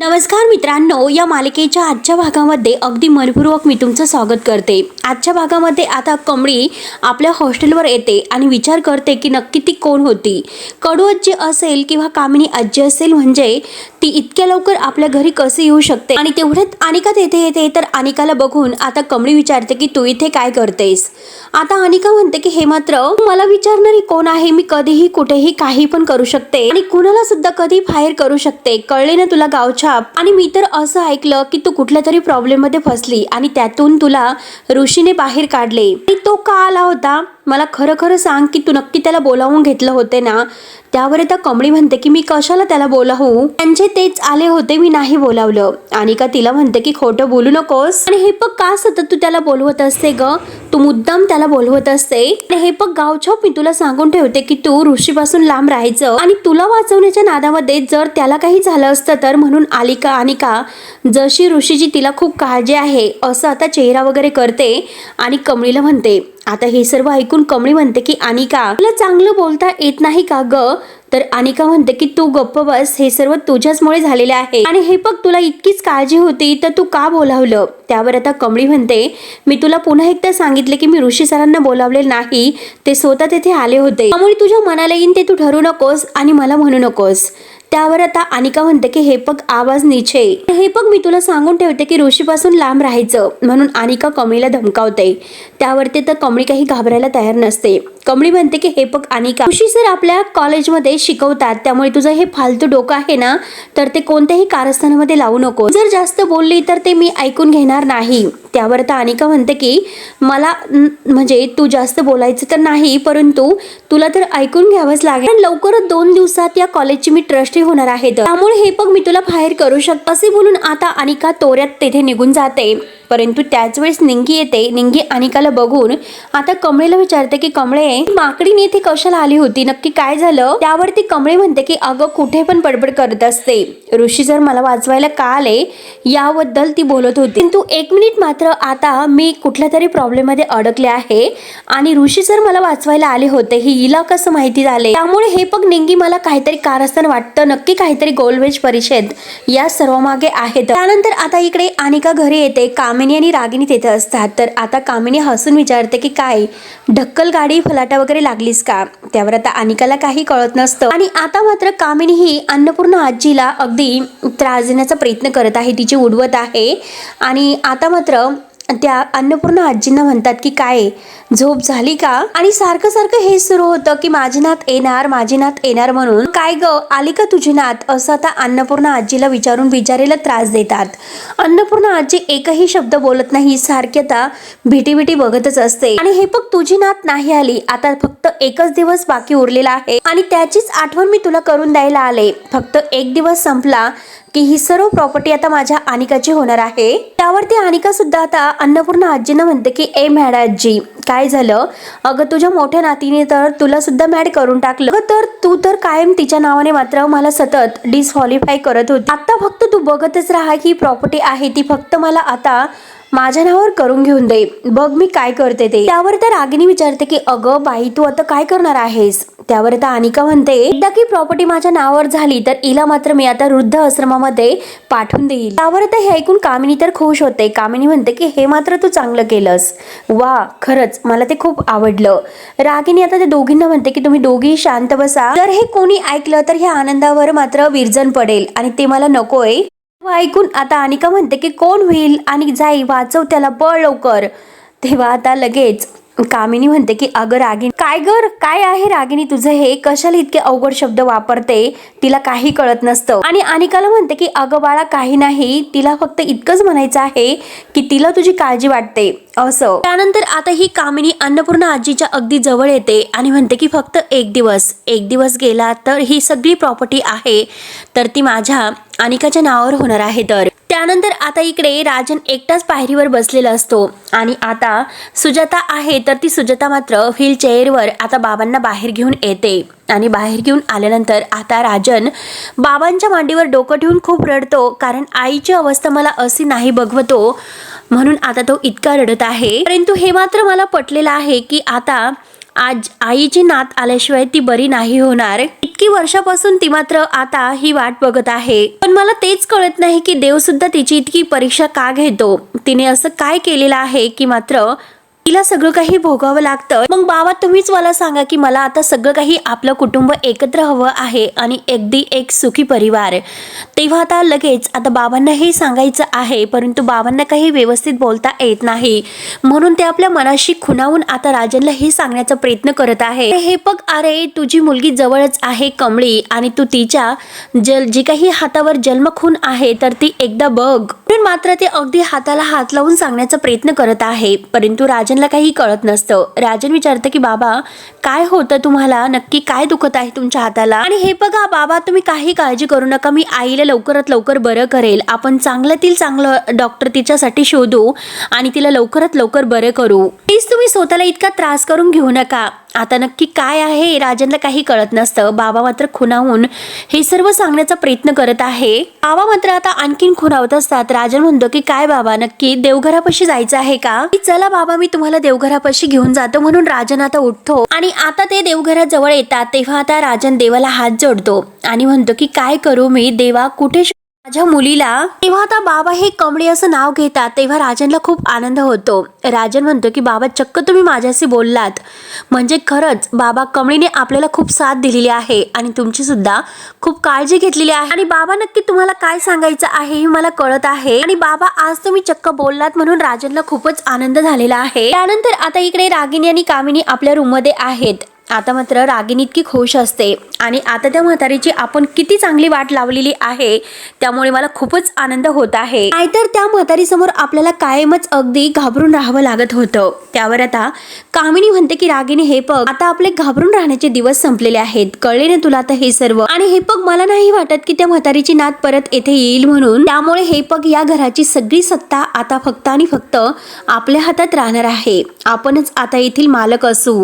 नमस्कार मित्रांनो, या मालिकेच्या आजच्या भागामध्ये अगदी मनपूर्वक मी तुमचं स्वागत करते। आजच्या भागामध्ये आता कमळी आपल्या हॉस्टेलवर येते आणि विचार करते की नक्की ती कोण होती। कडू आजी असेल किंवा कामिनी आजी असेल, म्हणजे ती इतक्या लवकर आपल्या घरी कसे येऊ शकते। आणि तेवढ्यात अनिका तेथे येते, तर अनिकाला बघून आता कमळी विचारते की तू इथे काय करतेस। आता अनिका म्हणते की हे मात्र मला विचारणारी कोण आहे, मी कधीही कुठेही काही पण करू शकते आणि कुणाला सुद्धा कधी फायर करू शकते, कळले ना तुला गावछाप। आणि मी तर असं ऐकलं की तू कुठल्या तरी प्रॉब्लेम मध्ये फसली आणि त्यातून तुला ऋषीने बाहेर काढले, आणि तो का आला होता, मला खरं खरं सांग की तू नक्की त्याला बोलावून घेतलं होते ना। त्यावर आता कमळी म्हणते की मी कशाला त्याला बोलावू, त्यांचे तेच आले होते, मी नाही बोलावलं। अनिका तिला म्हणते की खोटं बोलू नकोस, आणि हे पग का सतत तू त्याला बोलवत असते ग, तू मुद्दाम त्याला बोलवत असते। आणि हे पग गावछाप मी तुला सांगून ठेवते की तू ऋषीपासून लांब राहायचं, आणि तुला वाचवण्याच्या नादामध्ये जर त्याला काही झालं असतं तर, म्हणून अनिका जशी ऋषीची तिला खूप काळजी आहे असं आता चेहरा वगैरे करते आणि कमळीला म्हणते। आता हे सर्व ऐकून कमळी म्हणते की अनिका, तुला चांगलं बोलता येत नाही का ग। तर अनिका म्हणते की तू गप्प बस, हे सर्व तुझ्याचमुळे झालेले आहे, आणि हे बघ तुला इतकीच काळजी होती तर तू का बोलावलं। त्यावर आता कमळी म्हणते मी तुला पुन्हा एकदा सांगितले की मी ऋषी सरांना बोलावले नाही, ते स्वतः तेथे आले होते, त्यामुळे तुझ्या मनाला येईन ते तू ठरवू नकोस आणि मला म्हणू नकोस। त्यावर आता अनिका म्हणते की हे पग आवाज नीचे, हे पग मी तुला सांगून ठेवते की ऋषीपासून लांब राहायचं, म्हणून अनिका कमळीला धमकावते। त्यावरती तर कमळी काही घाबरायला तयार नसते। कमळी म्हणते की हे पग अनिका, ऋषी सर आपल्या कॉलेजमध्ये शिकवतात, त्यामुळे तुझं हे फालतू डोकं आहे ना, तर ते कोणत्याही कारस्थानामध्ये लावू नको, जर जास्त बोलली तर ते मी ऐकून घेणार नाही। त्यावर तर अनिका म्हणते की मला म्हणजे तू जास्त बोलायचं तर नाही, परंतु तुला तर ऐकून घ्यावंच लागेल, लवकरच 2 दिवसात या कॉलेजची मी ट्रस्टी होणार आहे, त्यामुळे हे पग मी तुला फायर करू शकते असे बोलून आता अनिका तोऱ्यात तेथे निघून जाते। परंतु त्याच वेळेस निंगी येते। निंगी अनिकाला बघून आता कमळीला विचारते की कमळे, माकडीने इथे कशाला आली होती, नक्की काय झालं। त्यावरती कमळी म्हणते की अगं कुठे पण बडबड करत असते, ऋषी जर मला वाचवायला का आले याबद्दल ती बोलत होती, पण तू 1 मिनिट मात्र, आता मी कुठल्या तरी प्रॉब्लेम मध्ये अडकले आहे आणि ऋषी सर मला वाचवायला आले होते हे हिला कसं माहिती झाले, त्यामुळे हे पग निंगी मला काहीतरी कारस्थान वाटतं, नक्की काहीतरी गोलवेज परिषद या सर्व मागे आहेत। त्यानंतर आता इकडे अनिका घरी येते, कामिनी आणि रागिनी तिथे असतात। तर आता कामिनी हसून विचारते की काय ढक्कल गाडी फलाटा वगैरे लागलीस का। त्यावर आता अनिकाला काही कळत नसतं, आणि आता मात्र कामिनी ही अन्नपूर्णा आजीला अगदी त्रास देण्याचा प्रयत्न करत आहे, तिची उडवत आहे। आणि आता मात्र त्या अन्नपूर्णा आजींना म्हणतात की काय झोप झाली का, आणि सारखं सारखं हे सुरू होतं की माझी नात येणार, माझी नात येणार म्हणून, काय ग आली का तुझी नात, असं आता अन्नपूर्णा आजीला विचारून बिचारीला त्रास देतात। अन्नपूर्णा आजी एकही शब्द बोलत नाही, सारखी आता भीटी बघतच असते। आणि हे बघ तुझी नात नाही आली, आता फक्त 1च दिवस बाकी उरलेला आहे आणि त्याचीच आठवण मी तुला करून द्यायला आले, फक्त 1 दिवस संपला की ही सर्व प्रॉपर्टी आता माझ्या अनिकाची होणार आहे। त्यावरती अनिका सुद्धा आता अन्नपूर्णा आजींना म्हणते की ए मॅड आजी काय झालं, अगं तुझ्या मोठ्या नातीने तर तुला सुद्धा मॅड करून टाकलं, तर तू तर कायम तिच्या नावाने मात्र मला सतत डिस्क्वालिफाय करत होती, आता फक्त तू बघतच राहा ही प्रॉपर्टी आहे ती फक्त मला आता माझ्या नावावर करून घेऊन दे, बघ मी काय करते ते। त्यावर तर रागिनी विचारते की अगं बाई तू आता काय करणार आहेस। त्यावर आता अनिका म्हणते एकदा की प्रॉपर्टी माझ्या नावावर झाली तर हिला मात्र मी आता वृद्ध आश्रमामध्ये पाठवून देईल। त्यावर आता हे ऐकून कामिनी तर खुश होते। कामिनी म्हणते की हे मात्र तू चांगलं केलंस, वा खरंच मला ते खूप आवडलं। रागिनी आता त्या दोघींना म्हणते की तुम्ही दोघी शांत बसा, जर हे कोणी ऐकलं तर ह्या आनंदावर मात्र विरजण पडेल आणि ते मला नकोय। ऐकून आता अनिका म्हणते की कोण होईल आणि जाई वाचव त्याला, पळ लवकर। तेव्हा आता लगेच कामिनी म्हणते की अगं रागिनी काय आहे रागिनी तुझं हे, कशाला इतके अवघड शब्द वापरते, तिला काही कळत नसतं। आणि अनिकाला म्हणते की अगं बाळा काही नाही, तिला फक्त इतकंच म्हणायचं आहे की तिला तुझी काळजी वाटते असं। त्यानंतर आता ही कामिनी अन्नपूर्णा आजीच्या अगदी जवळ येते आणि म्हणते की फक्त 1 दिवस गेला तर ही सगळी प्रॉपर्टी आहे तर ती माझ्या अनिकाच्या नावावर होणार आहे। तर त्यानंतर आता इकडे राजन एकटाच पायरीवर बसलेला असतो, आणि आता सुजाता आहे तर ती सुजाता मात्र व्हीलचेअरवर आता बाबांना बाहेर घेऊन येते, आणि बाहेर घेऊन आल्यानंतर आता राजन बाबांच्या मांडीवर डोकं ठेवून खूप रडतो, कारण आईची अवस्था मला अशी नाही बघवतो म्हणून आता तो इतका रडत आहे। परंतु हे मात्र मला पटलेलं आहे की आता आज आईची नात आल्याशिवाय ती बरी नाही होणार। इतके इतकी वर्षापासून ती मात्र आता ही वाट बघत आहे. पण मला तेच कळत नाही की देव सुद्धा तिची इतकी परीक्षा का घेतो. तिने असं काय केलेलं आहे की मात्र तिला सगळं काही भोगावं लागतं. मग बाबा तुम्हीच मला सांगा की मला आता सगळं काही आपलं कुटुंब एकत्र हवं आहे आणि अगदी एक सुखी परिवार. तेव्हा आता लगेच आता बाबांना हे सांगायचं आहे, परंतु बाबांना काही व्यवस्थित बोलता येत नाही. म्हणून ते आपल्या मनाशी खुणावून आता राजनला हे सांगण्याचा प्रयत्न करत आहे. हे बघ अरे तुझी मुलगी जवळच आहे कमळी, आणि तू तिच्या जे काही हातावर जन्मखून आहे तर ती एकदा बघ. म्हणून मात्र ते अगदी हाताला हात लावून सांगण्याचा प्रयत्न करत आहे, परंतु राजनला काही कळत नसतं. राजन विचारतं की बाबा काय होतं तुम्हाला, नक्की काय दुखत आहे तुमच्या हाताला. आणि हे बघा बाबा तुम्ही काही काळजी करू नका, मी आईला लवकरात लवकर बरं करेल. आपण चांगल्यातील चांगलं डॉक्टर तिच्यासाठी शोधू आणि तिला लवकरात लवकर बरं करू. प्लीज तुम्ही स्वतःला इतका त्रास करून घेऊ नका. आता नक्की काय आहे राजनला काही कळत नसतं. बाबा मात्र खुणावून हे सर्व सांगण्याचा प्रयत्न करत आहे. बाबा मात्र आता आणखीन खुणावत असतात. राजन म्हणतो की काय बाबा नक्की देवघरापाशी जायचं आहे का. चला बाबा मी तुम्हाला देवघरापाशी घेऊन जातो. म्हणून राजन आता उठतो आणि आता ते देवघराजवळ येतात. तेव्हा आता राजन देवाला हात जोडतो आणि म्हणतो की काय करू मी देवा, कुठे माझ्या मुलीला. तेव्हा आता बाबा हे कमळी असं नाव घेतात. तेव्हा राजनला खूप आनंद होतो. राजन म्हणतो की बाबा चक्क तुम्ही माझ्याशी बोललात, म्हणजे खरंच बाबा कमळीने आपल्याला खूप साथ दिलेली आहे आणि तुमची सुद्धा खूप काळजी घेतलेली आहे. आणि बाबा नक्की तुम्हाला काय सांगायचं आहे हे मला कळत आहे. आणि बाबा आज तुम्ही चक्क बोललात म्हणून राजनला खूपच आनंद झालेला आहे. त्यानंतर आता इकडे रागिनी आणि कामिनी आपल्या रूम मध्ये आहेत. आता मात्र रागिनी इतकी खुश असते आणि आता त्या म्हातारीची आपण किती चांगली वाट लावलेली आहे, त्यामुळे मला खूपच आनंद होत आहे. नाहीतर त्या म्हातारी समोर आपल्याला कायमच अगदी घाबरून राहावं लागत होतं. त्यावर आता कामिनी म्हणते की रागिनी हे बघ आता आपले घाबरून राहण्याचे दिवस संपलेले आहेत, कळले ना तुला आता हे सर्व. आणि हे बघ मला नाही वाटत की त्या म्हातारीची नात परत येथे येईल म्हणून. त्यामुळे हे बघ या घराची सगळी सत्ता आता फक्त आणि फक्त आपल्या हातात राहणार आहे. आपणच आता येथील मालक असू.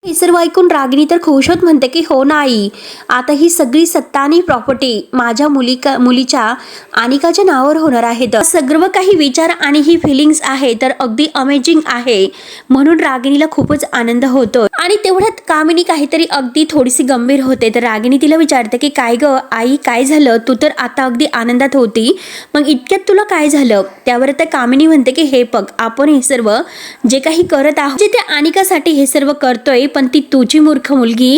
हे सर्व ऐकून रागिनी तर खुश होत म्हणते की हो नाही, आता ही सगळी सत्ता आणि प्रॉपर्टी माझ्या मुलीच्या अनिकाच्या नावावर होणार आहेत. सर्व काही विचार आणि ही फिलिंग्स आहे तर अगदी अमेजिंग आहे. म्हणून रागिनीला खूपच आनंद होतो. आणि तेवढ्यात कामिनी काहीतरी अगदी थोडीशी गंभीर होते. तर रागिनी तिला विचारते की काय ग आई काय झालं, तू तर आता अगदी आनंदात होती, मग इतक्यात तुला काय झालं. त्यावर त्या कामिनी म्हणते की हे बघ आपण हे सर्व जे काही करत आहोत जे त्या अनिकासाठी हे सर्व करतोय, पण ती तुझी मूर्ख मुलगी,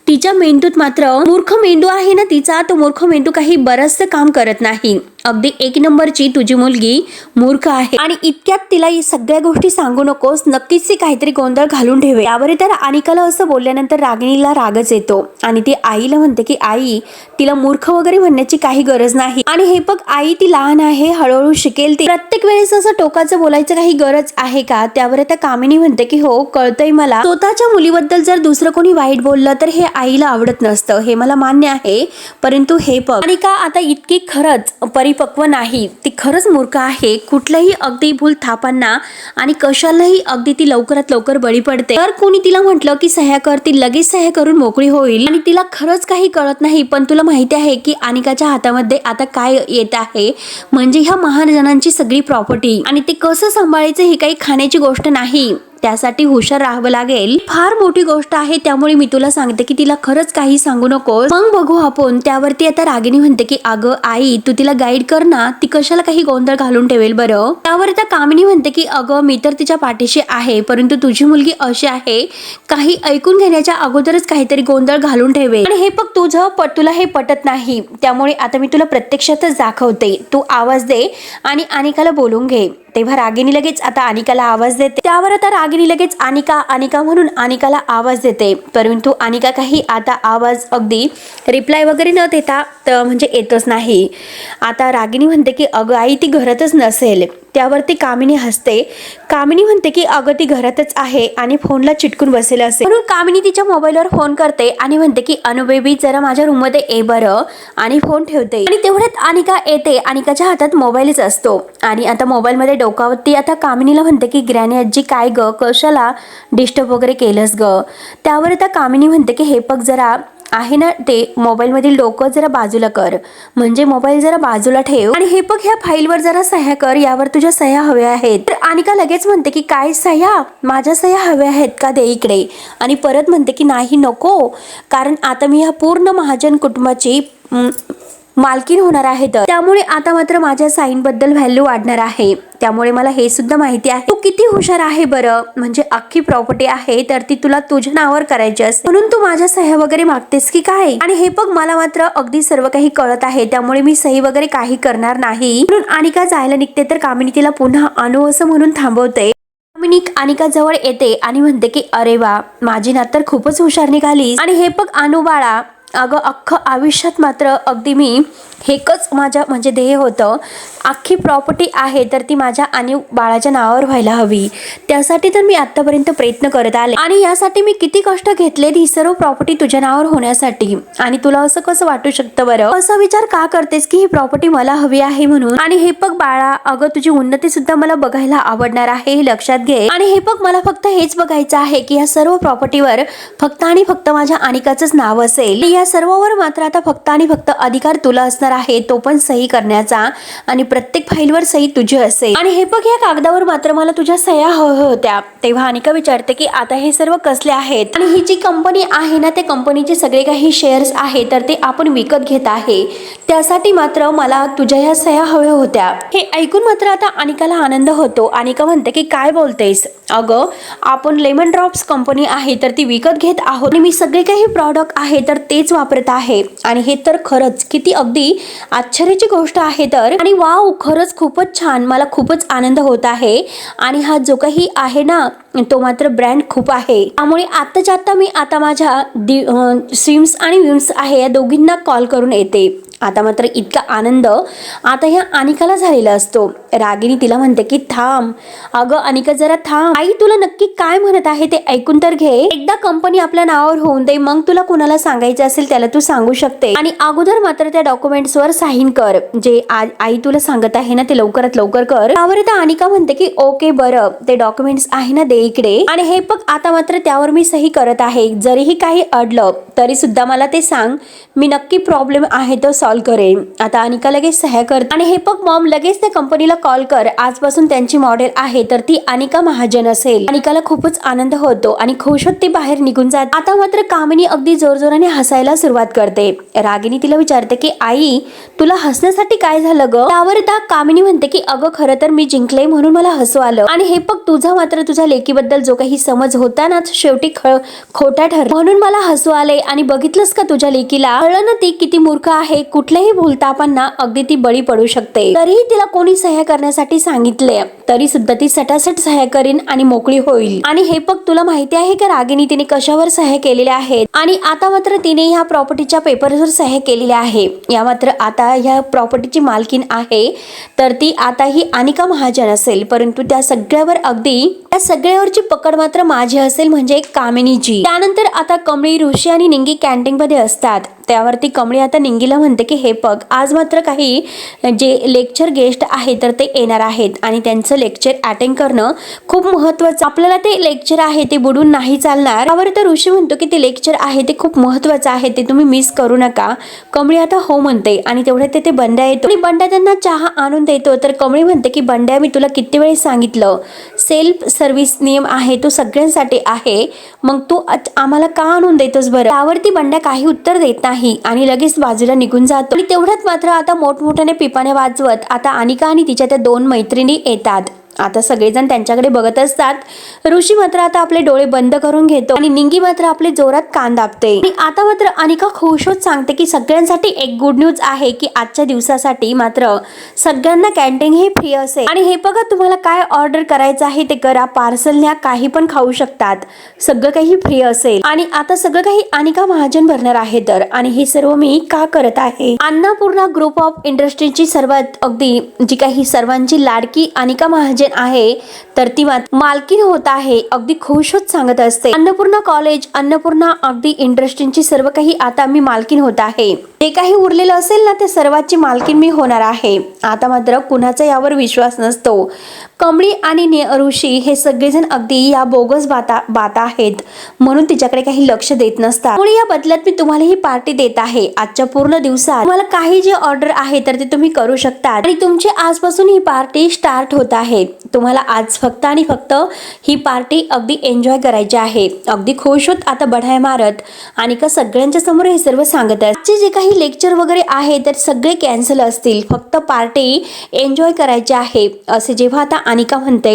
तिच्या मेंदूत मात्र मूर्ख मेंदू आहे ना तिचा, तो मूर्ख मेंदू काही बरचसं काम करत नाही. अगदी एक नंबरची तुझी मुलगी मूर्ख आहे आणि इतक्यात तिला ही सगळ्या गोष्टी सांगू नकोस, नक्कीच ती काहीतरी गोंधळ घालून ठेवे. यावर तर अनिकाला असं बोलल्यानंतर रागिणीला रागच येतो आणि ती आईला म्हणते की आई तिला मूर्ख वगैरे म्हणण्याची काही गरज नाही. आणि हे बघ आई ती लहान आहे, हळूहळू शिकेल ती, प्रत्येक वेळेस असं टोकाचं बोलायचं काही गरज आहे का. त्यावर त्या कामिनी म्हणते की हो कळतंय मला, स्वतःच्या मुलीबद्दल जर दुसरं कोणी वाईट बोललं तर हे आईला आवडत नसतं, हे मला मान्य आहे. परंतु हे बघ अनिका आता इतकी खरंच परिपक्व नाही, ती खरंच मूर्ख आहे. कुठल्याही अगदी भूल थापांना आणि कशालाही अगदी ती लवकरात लवकर बळी पडते. तर कोणी तिला म्हटलं की सह्या कर, ती लगेच सह्या करून मोकळी होईल आणि तिला खरंच काही कळत नाही. पण तुला माहिती आहे की अनिकाच्या हातामध्ये आता काय येत आहे, म्हणजे ह्या महाजनांची सगळी प्रॉपर्टी, आणि ते कसं सांभाळायचं ही काही खाण्याची गोष्ट नाही, त्यासाठी हुशार राहावं लागेल, फार मोठी गोष्ट आहे. त्यामुळे मी तुला सांगते की तिला खरंच काही सांगू नकोस, मग बघू आपण. त्यावरती आता रागिनी म्हणते की अगं आई तू तिला गाईड कर ना, ती कशाला काही गोंधळ घालून ठेवेल बरं. त्यावर आता कामिनी म्हणते की अगं मी तर तिच्या पाठीशी आहे, परंतु तुझी मुलगी अशी आहे काही ऐकून घेण्याच्या अगोदरच काहीतरी गोंधळ घालून ठेवेल. आणि हे बघ तुला हे पटत नाही, त्यामुळे आता मी तुला प्रत्यक्षातच दाखवते. तू आवाज दे आणि अनिकाला बोलून घे. तेव्हा रागिनी लगेच आता अनिकाला आवाज देते. त्यावर आता रागिनी लगेच अनिका म्हणून अनिकाला आवाज देते, परंतु अनिका काही आता आवाज अगदी रिप्लाय वगैरे न देता म्हणजे येतच नाही. आता रागिनी म्हणते की अगं आई ती घरातच नसेल. त्यावरती कामिनी हसते. कामिनी म्हणते की अगं ती घरातच आहे आणि फोनला चिटकून बसेल असेल. म्हणून कामिनी तिच्या मोबाईलवर फोन करते आणि म्हणते की अनु बेबी जरा माझ्या रूम मध्ये ये बरं, आणि फोन ठेवते. आणि तेवढ्यात अनिका येते. अनिकाच्या हातात मोबाईलच असतो आणि आता मोबाईल मध्ये डोकावती आता कामिनीला म्हणते की ग्रॅनी आजी काय ग, कशाला डिस्टर्ब वगैरे केलंस ग. त्यावर आता कामिनी म्हणते की हे बघ जरा आहे ना ते मोबाईल मधील डोकं जरा बाजूला कर, म्हणजे मोबाईल जरा बाजूला ठेव आणि हे बघ ह्या फाईलवर जरा सह्या कर, यावर तुझ्या सह्या हव्या आहेत. तर अनिका लगेच म्हणते की काय सह्या, माझ्या सह्या हव्या आहेत का, दे इकडे. आणि परत म्हणते की नाही नको, कारण आता मी ह्या पूर्ण महाजन कुटुंबाची मालकीन होणार आहे, तर त्यामुळे आता मात्र माझ्या साईन बद्दल व्हॅल्यू वाढणार आहे. त्यामुळे मला हे सुद्धा माहिती आहे तू किती हुशार आहे बरं, म्हणजे अख्खी प्रॉपर्टी आहे तर ती तुला तुझ्या नावावर करायची असते, म्हणून तू माझ्या सह्या वगैरे मागतेस की काय. आणि हे बघ मला मात्र अगदी सर्व काही कळत आहे, त्यामुळे मी सही वगैरे काही करणार नाही. म्हणून अनिका जायला निघते तर कामिनी तिला पुन्हा आणू असं म्हणून थांबवते. कामिनी अनिका जवळ येते आणि म्हणते की अरे वा, माझी नात तर खूपच हुशार निघाली. आणि हे बघ अनु बाळा, अगं अख्खं आयुष्यात मात्र अगदी मी हेकच माझ्या म्हणजे ध्येय होतं, अख्खी प्रॉपर्टी आहे तर ती माझ्या आणि बाळाच्या नावावर व्हायला हवी. त्यासाठी तर मी आतापर्यंत प्रयत्न करत आले आणि यासाठी मी किती कष्ट घेतले ही सर्व प्रॉपर्टी तुझ्या नावावर होण्यासाठी. आणि तुला असं कसं वाटू शकतं बरं, असा विचार का करतेस की ही प्रॉपर्टी मला हवी आहे म्हणून. आणि हे बघ बाळा, अगं तुझी उन्नती सुद्धा मला बघायला आवडणार आहे, हे लक्षात घे. आणि हे बघ मला फक्त हेच बघायचं आहे की या सर्व प्रॉपर्टीवर फक्त आणि फक्त माझ्या अनिकाचंच नाव असेल. या सर्ववर मात्र आता फक्त आणि फक्त अधिकार तुला असणार आहे, तो पण सही करण्याचा, आणि प्रत्येक फाईलवर सही तुझी असेल. आणि हे बघ या कागदावर मात्र मला तुझ्या सह्या हव्या होत्या. तेव्हा अनिका विचारते की आता हे सर्व कसले आहेत, आणि ही जी कंपनी आहे ना, त्या कंपनीचे सगळे काही शेअर्स आहे तर ते आपण विकत घेत आहे, त्यासाठी मात्र मला तुझ्या ह्या सह्या हव्या होत्या. हे ऐकून मात्र आता अनिकाला आनंद होतो. अनिका म्हणते की काय बोलतेस, अगं आपण लेमन ड्रॉप्स कंपनी आहे तर ती विकत घेत आहोत आणि मी सगळे काही प्रॉडक्ट आहे तर तेच वापरत आहे, आणि हे तर खरंच किती अगदी आश्चर्याची गोष्ट आहे. तर आणि वाव, खरंच खूपच छान, मला खूपच आनंद होत आहे. आणि हा जो काही आहे ना तो मात्र ब्रँड खूप आहे, त्यामुळे आत्ताच्या आत्ता मी आता माझ्या स्विम्स आणि विम्स आहे या दोघींना कॉल करून येते. आता मात्र इतका आनंद आता ह्या अनिकाला झालेला असतो. रागिनी तिला म्हणते की थांब, अगं अनिका जरा थांब, आई तुला नक्की काय म्हणत आहे ते ऐकून तर घे. एकदा कंपनी आपल्या नावावर होऊन दे, मग तुला कुणाला सांगायचं असेल त्याला तू सांगू शकते, आणि अगोदर मात्र त्या डॉक्युमेंट्स वर साईन कर, जे आई तुला सांगत आहे ना ते लवकरात लवकर कर. त्यावर त्या अनिका म्हणते की ओके बरं, ते डॉक्युमेंट्स आहे ना दे इकडे. आणि हे बघ आता मात्र त्यावर मी सही करत आहे, जरीही काही अडलं तरी सुद्धा मला ते सांग, मी नक्की प्रॉब्लेम आहे तो सॉल्व्ह करेन. आता अनिका लगेच सह्या करते. आणि हे बघ मॉम, लगेच त्या कंपनीला कॉल कर, आजपासून त्यांची मॉडेल आहे तर ती अनिका महाजन असेल. अनिकाला खूपच आनंद होतो आणि खुश होत ती बाहेर निघून जाते. आता मात्र कामिनी अगदी जोरजोराने हसायला सुरुवात करते. रागिनी तिला विचारते की आई तुला हसण्यासाठी काय झालं ग. त्यावर त्या कामिनी म्हणते की अगं खरं तर मी जिंकले म्हणून मला हसू आलं, आणि हे बघ तुझा मात्र तुझ्या लेकीबद्दल जो काही समज होता ना शेवटी खोटा ठरला, म्हणून मला हसू आले. आणि बघितलंस का तुझ्या लेकीला, कळलं ना ती किती मूर्ख आहे, कुठल्याही भूलतापांना अगदी ती बळी पडू शकते. तरीही तिला कोणी सह्या करण्यासाठी सांगितले तरी सुद्धा ती सटासट सह्या करीन आणि मोकळी होईल. आणि हे बघ तुला माहिती आहे का रागिनी तिने कशावर सह्या केलेल्या आहेत, आणि आता मात्र तिने ह्या प्रॉपर्टीच्या पेपरवर सह्या केलेल्या आहे. या मात्र आता ह्या प्रॉपर्टीची मालकीन आहे तर ती आता ही अनिका महाजन असेल, परंतु त्या सगळ्यावर अगदी त्या सगळ्यावरची पकड मात्र माझी असेल, म्हणजे कामिनीची. त्यानंतर आता कमळी, ऋषी आणि निंगी कॅन्टीन मध्ये असतात. त्यावरती कमळी आता निंगीला म्हणते की हे बघ आज मात्र काही जे लेक्चर गेस्ट आहे तर ते येणार आहेत, आणि त्यांचं लेक्चर अटेंड करणं खूप महत्त्वाचं, आपल्याला ते लेक्चर आहे ते बुडून नाही चालणार. त्यावर तर ऋषी म्हणतो की ते लेक्चर आहे ते खूप महत्त्वाचं आहे, ते तुम्ही मिस करू नका. कमळी आता हो म्हणते, आणि तेवढ्यात ते बंड्या येतो आणि बंड्या त्यांना चहा आणून देतो. तर कमळी म्हणते की बंड्या, मी तुला किती वेळेस सांगितलं सेल्फ सर्व्हिस नियम आहे तो सगळ्यांसाठी आहे, मग तू आम्हाला का आणून देतोस बरं. त्यावरती बंड्या काही उत्तर देत नाही आणि लगेच बाजूला निघून जातो. आणि तेवढ्यात मात्र आता मोठमोठ्याने पिपाने वाजवत आता अनिका आणि तिच्या त्या दोन मैत्रिणी येतात. आता सगळेजण त्यांच्याकडे बघत असतात. ऋषी मात्र आता आपले डोळे बंद करून घेतो आणि निंगी मात्र आपले जोरात कान दाबते. आणि आता मात्र अनिका खुश होत सांगते की सगळ्यांसाठी एक गुड न्यूज आहे की आजच्या दिवसासाठी मात्र सगळ्यांना कॅन्टीन हे फ्री असेल. आणि हे बघा तुम्हाला काय ऑर्डर करायचं आहे ते करा, पार्सल न्या, काही पण खाऊ शकतात, सगळं काही फ्री असेल. आणि आता सगळं काही अनिका महाजन भरणार आहे. तर आणि हे सर्व मी का करत आहे, अन्नपूर्णा ग्रुप ऑफ इंडस्ट्रीची सर्वात अगदी जी काही सर्वांची लाडकी अनिका महाजन महाजन आहे तर ती मालकीन होत आहे. अगदी खुश होत सांगत असते, अन्नपूर्णा कॉलेज, अन्नपूर्णा अगदी इंडस्ट्रीची सर्व काही आता मी मालकीन होत आहे. जे काही उरलेलं असेल ना ते सर्वांची मालकीन मी होणार आहे. आता मात्र कुणाचा यावर विश्वास नसतो. कमळी आणि ऋषी हे सगळेजण अगदी या बोगस बाता आहेत म्हणून तिच्याकडे काही लक्ष देत नसतात. म्हणून या बदल्यात मी तुम्हाला ही पार्टी देत आहे. आजच्या पूर्ण दिवसात तुम्हाला काही जे ऑर्डर आहे तर ते तुम्ही करू शकता आणि तुमची आजपासून ही पार्टी स्टार्ट होत आहे. तुम्हाला आज फक्त आणि फक्त ही पार्टी अगदी एन्जॉय करायची आहे. अगदी खुश होत आता बढाई मारत अनिका सगळ्यांच्या समोर हे सर्व सांगत आहे. आजचे जे काही लेक्चर वगैरे आहे तर सगळे कॅन्सल असतील, फक्त पार्टी एन्जॉय करायची आहे असे जेव्हा आता अनिका म्हणते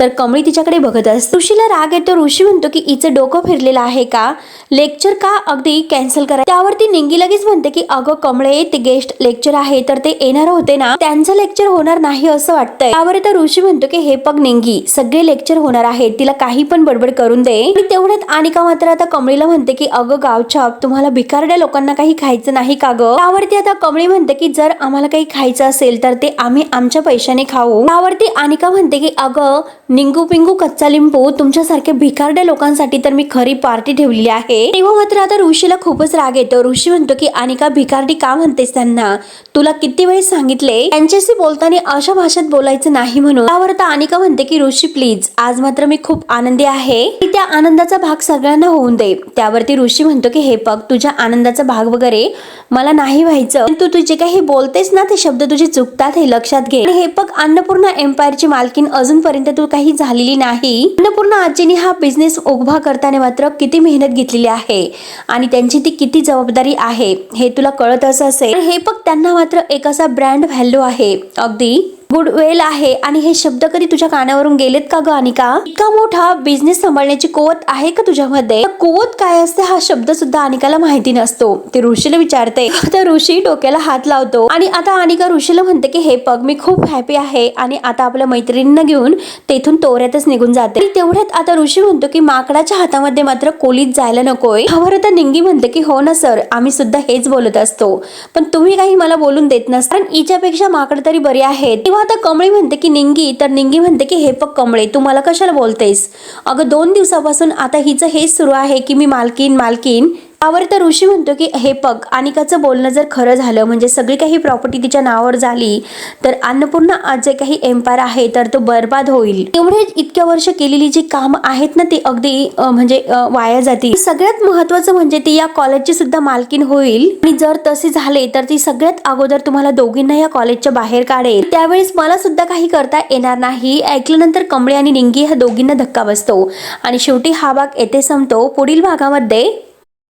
तर कमळी तिच्याकडे बघत असते. ऋषीला राग येतो. ऋषी म्हणतो की हिचं डोकं फिरलेलं आहे का, लेक्चर का अगदी कॅन्सल करा. त्यावरती निंगी लगेच म्हणते की अगं कमळे, ते गेस्ट लेक्चर आहे तर ते येणार होते ना, त्यांचं लेक्चर होणार नाही असं वाटतंय. त्यावर तर ऋषी म्हणतो की हे बघ निंगी, सगळे लेक्चर होणार आहेत, तिला काही पण बडबड करून दे. आणि तेवढ्यात अनिका मात्र आता कमळीला म्हणते की अगं गावछाप, तुम्हाला भिकारड्या लोकांना काही खायचं नाही का ग. त्यावरती आता कमळी म्हणते की जर आम्हाला काही खायचं असेल तर ते आम्ही आमच्या पैशाने खाऊ. त्यावरती अनिका म्हणते की अगं निंगू पिंगू कच्चा लिंबू, तुमच्यासारख्या भिकारड्या लोकांसाठी तर मी खरी पार्टी ठेवलेली आहे. तेव्हा मात्र आता ऋषीला खूपच राग येतो. ऋषी म्हणतो की अनिका भिकारडी का म्हणतेस त्यांना, तुला किती वेळेस सांगितले त्यांच्याशी बोलताना अशा भाषेत बोलायचं नाही म्हणून. त्यावर आता अनिका म्हणते की ऋषी प्लीज, आज मात्र मी खूप आनंदी आहे, की त्या आनंदाचा भाग सगळ्यांना होऊन दे. त्यावरती ऋषी म्हणतो की हे बघ, तुझ्या आनंदाचा भाग वगैरे मला नाही व्हायचं, तू तुझे काही बोलतेस ना ते शब्द तुझे चुकतात हे लक्षात घे. हे बघ, अन्नपूर्णा एम्पायरची मालकीन अजूनपर्यंत तू काही झालेली नाही. अन्नपूर्णा आजीने हा बिझनेस उभा करताना मात्र किती मेहनत घेतलेली आहे आणि त्यांची ती किती जबाबदारी आहे हे तुला कळत असेल. हे बघ, त्यांना मात्र एक असा ब्रँड व्हॅल्यू आहे, अगदी गुडवेल आहे. आणि हे शब्द कधी तुझ्या कानावरून गेलेत का ग अनिका? इतका मोठा बिझनेस सांभाळण्याची कुवत आहे का तुझ्यामध्ये? कुवत काय असते हा शब्द सुद्धा अनिकाला माहिती नसतो. ते ऋषीला विचारते. आता ऋषी डोक्याला हात लावतो आणि आता अनिका ऋषीला म्हणते की हे बघ, मी खूप हॅपी आहे आणि आता आपल्या मैत्रिणींना घेऊन तेथून तोऱ्यातच निघून जाते. तेवढ्यात आता ऋषी म्हणतो की माकडाच्या हातामध्ये मात्र कोलीत जायला नकोय. त्यावर आता निंगी म्हणते की हो ना सर, आम्ही सुद्धा हेच बोलत असतो, पण तुम्ही काही मला बोलून देत नसता, कारण हिच्यापेक्षा माकड तरी बरी आहेत. आता कमळी म्हणते की निंगी, तर निंगी म्हणते की हे बघ कमळे, तू मला कशाला बोलतेस? अगं 2 दिवसापासून आता हिचं हेच सुरू आहे की मी मालकीन मालकीन. त्यावर तर ऋषी म्हणतो की हे बघ, अनिकाचं बोलणं जर खरं झालं म्हणजे सगळी काही प्रॉपर्टी तिच्या नावावर झाली तर अन्नपूर्णा जे काही एम्पायर आहे तर तो बर्बाद होईल. एवढे इतक्या वर्ष केलेली जी काम आहेत ना ती अगदी म्हणजे वाया जातील. सगळ्यात महत्वाचं म्हणजे ती या कॉलेजची सुद्धा मालकीन होईल आणि जर तसे झाले तर ती सगळ्यात अगोदर तुम्हाला दोघींना या कॉलेजच्या बाहेर काढेल. त्यावेळेस मला सुद्धा काही करता येणार नाही. ऐकल्यानंतर कमळे आणि निंगी ह्या दोघींना धक्का बसतो आणि शेवटी हा भाग येथे संपतो. पुढील भागामध्ये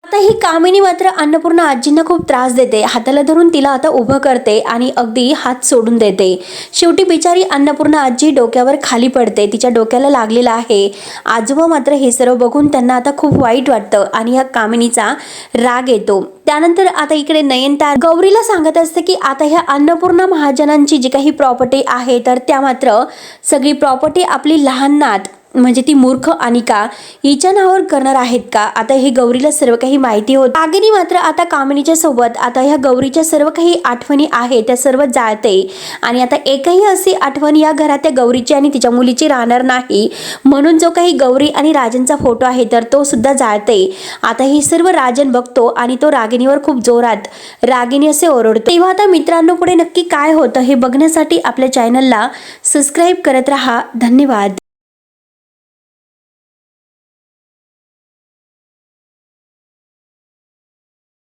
आता ही कामिनी मात्र अन्नपूर्णा आजींना खूप त्रास देते. हाताला धरून तिला आता उभं करते आणि अगदी हात सोडून देते. शेवटी बिचारी अन्नपूर्णा आजी डोक्यावर खाली पडते. तिच्या डोक्याला लागलेला आहे. आजोबा मात्र हे सर्व बघून त्यांना आता खूप वाईट वाटतं आणि या कामिनीचा राग येतो. त्यानंतर आता इकडे नयनतारा गौरीला सांगत असते की आता ह्या अन्नपूर्णा महाजनांची जी काही प्रॉपर्टी आहे तर त्या मात्र सगळी प्रॉपर्टी आपली लहान नात म्हणजे ती मूर्ख अनिका हिच्या नावावर करणार आहेत का. आता हे गौरीला सर्व काही माहिती होत. रागिनी मात्र आता कामिनीच्या सोबत आता ह्या गौरीच्या सर्व काही आठवणी आहे त्या सर्व जाळते आणि आता एकही अशी आठवण या घरात त्या गौरीची आणि तिच्या मुलीची राहणार नाही म्हणून जो काही गौरी आणि राजनचा फोटो आहे तर तो सुद्धा जाळते. आता हे सर्व राजन बघतो आणि तो रागिनीवर खूप जोरात रागिनी असे ओरडतो. तेव्हा आता मित्रांनो पुढे नक्की काय होतं हे बघण्यासाठी आपल्या चॅनलला सबस्क्राईब करत राहा. धन्यवाद.